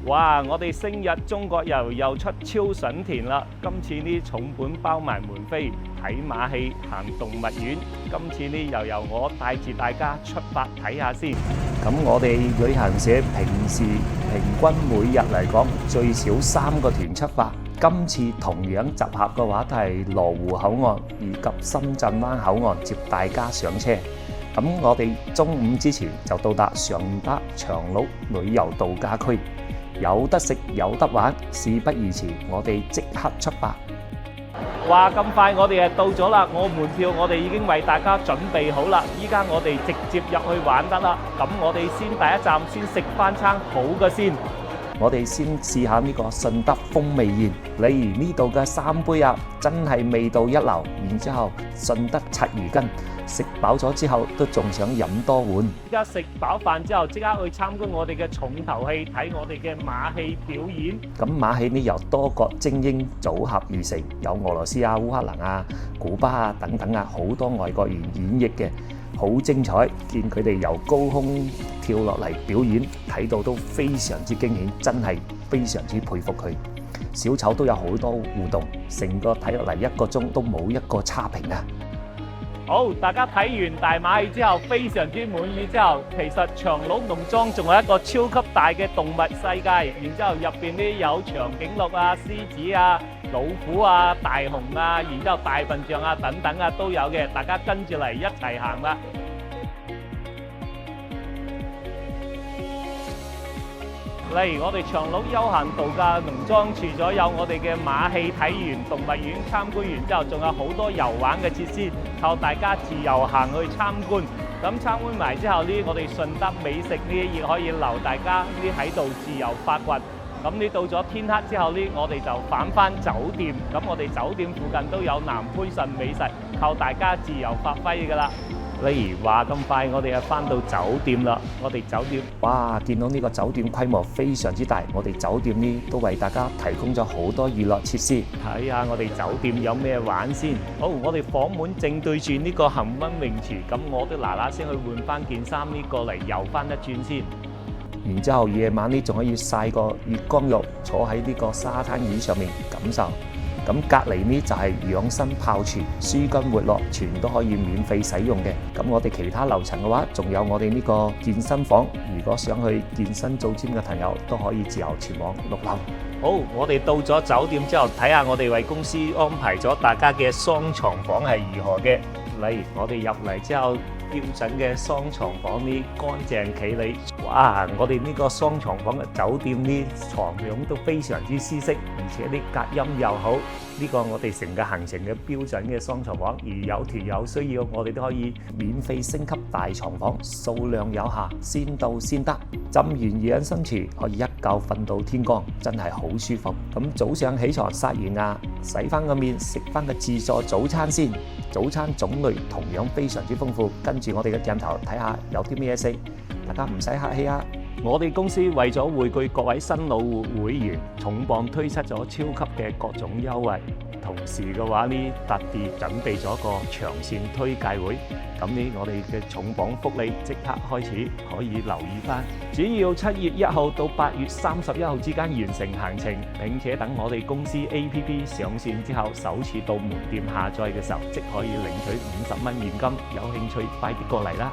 哇！我哋星日中國遊又出超筍田啦！今次呢重本包埋門飛，睇馬戲、行動物園。今次呢又由我帶住大家出發睇下先。咁我哋旅行社平時平均每日嚟講最少3個團出發。今次同樣集合嘅話，都係羅湖口岸以及深圳灣口岸接大家上車。咁我哋中午之前就到達常德長鹿旅遊度假區。有得食有得玩，事不宜遲，我哋即刻出發。哇！咁快我哋就到咗啦，我門票我哋已經為大家準備好啦，依家我哋直接入去玩得啦。咁我哋先第一站先食翻餐好嘅先。我哋先試下呢個順德風味宴，例如呢度嘅3杯鴨真係味道一流，然之後順德鯽魚羹。食飽咗之後都仲想飲多碗。依家食飽飯之後，即刻去參觀我哋嘅重頭戲，睇我哋嘅馬戲表演。咁馬戲呢由多國精英組合而成，有俄羅斯啊、烏克蘭啊、古巴啊等等啊，好多外國人演繹嘅，好精彩。見佢哋由高空跳落嚟表演，睇到都非常之驚險，真係非常之佩服佢。小丑都有好多互動，成個睇落嚟1個鐘都冇一個差評啊！好，大家睇完大馬戲之後，非常之滿意之後，其實長鹿農莊仲有一個超級大嘅動物世界，然之後入邊呢有長頸鹿啊、獅子啊、老虎啊、大熊啊，然之後大笨象啊等等啊都有嘅，大家跟住嚟一齊行啦。例如我哋長鹿休閒度假農莊，除咗有我哋嘅馬戲睇完、動物園參觀完之後，仲有好多遊玩嘅設施，靠大家自由行去參觀。咁參觀埋之後呢，我哋順德美食呢亦可以留大家呢喺度自由發掘。咁你到咗天黑之後呢，我哋就返酒店。咁我哋酒店附近都有南非順美食，靠大家自由發揮㗎啦。例如話咁快，我哋就返到酒店啦。我哋酒店，哇！見到呢個酒店規模非常之大，我哋酒店呢都為大家提供咗好多娛樂設施。睇下我哋酒店有咩玩先。好，我哋房門正對住呢個恆溫泳池，咁我都嗱嗱聲去換翻件衫呢過嚟遊翻一轉先。然之後夜晚呢仲可以曬個月光浴，坐喺呢個沙灘椅上面感受。咁隔離呢就係養生泡泉，舒筋活絡，全都可以免費使用嘅。咁我哋其他樓層嘅話，仲有我哋呢個健身房，如果想去健身做 gym 嘅朋友，都可以自由前往6樓。好，我哋到咗酒店之後，睇下我哋為公司安排咗大家嘅雙床房係如何嘅。例如我哋入嚟之後，標準嘅雙床房呢乾淨企理，哇！我哋呢個雙床房嘅酒店呢床褥都非常之舒適，而且啲隔音又好。呢個我哋成個行程嘅標準嘅雙床房，而有團有需要，我哋都可以免費升級大床房，數量有限，先到先得。浸完養生池可以一覺瞓到天光，真係好舒服。咁早上起床刷完牙，洗翻個面，食翻個自助早餐先。早餐種類同樣非常之豐富，跟住我哋嘅鏡頭睇下有啲咩食，大家唔使客氣啊！我哋公司為咗匯聚各位新老會員，重磅推出咗超級嘅各種優惠。同時嘅話呢，特地準備咗個長線推介會。咁呢，我哋嘅重磅福利即刻開始，可以留意翻。只要7月1號到8月31號之間完成行程，並且等我哋公司 APP 上線之後，首次到門店下載嘅時候，即可以領取50蚊現金。有興趣快啲過嚟啦！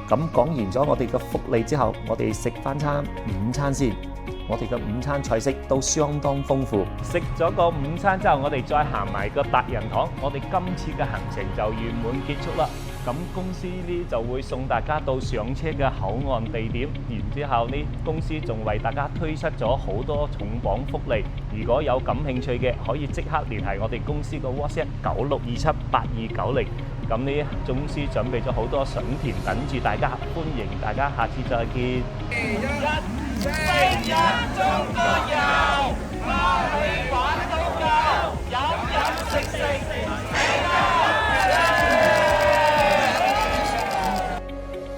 咁講完咗我哋嘅福利之後，我哋食翻餐午餐先。我哋嘅午餐菜式都相當豐富。食咗個午餐之後，我哋再行埋個達仁堂。我哋今次嘅行程就圓滿結束啦。咁公司呢就會送大家到上車嘅口岸地點，然之後呢公司仲為大家推出咗好多重磅福利。如果有感興趣嘅，可以即刻聯繫我哋公司嘅 WhatsApp 96278290。咁呢總司準備咗好多筍田等住大家，歡迎大家下次再見。星日中國遊，馬戲玩到夠，飲飲食食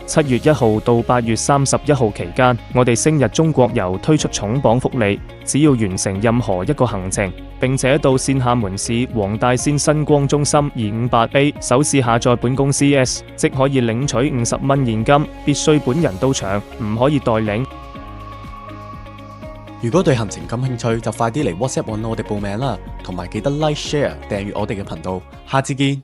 7月1號到8月31號期間，我哋星日中國遊推出重磅福利，只要完成任何一個行程，並且到線下門市黃大仙新光中心258A 首次下載本公司 S， 即可以領取50蚊現金，必須本人到場，唔可以代領。如果對行程感興趣，就快啲嚟 WhatsApp 揾我哋報名啦，同埋記得 Like、Share、訂閱我哋嘅頻道。下次見。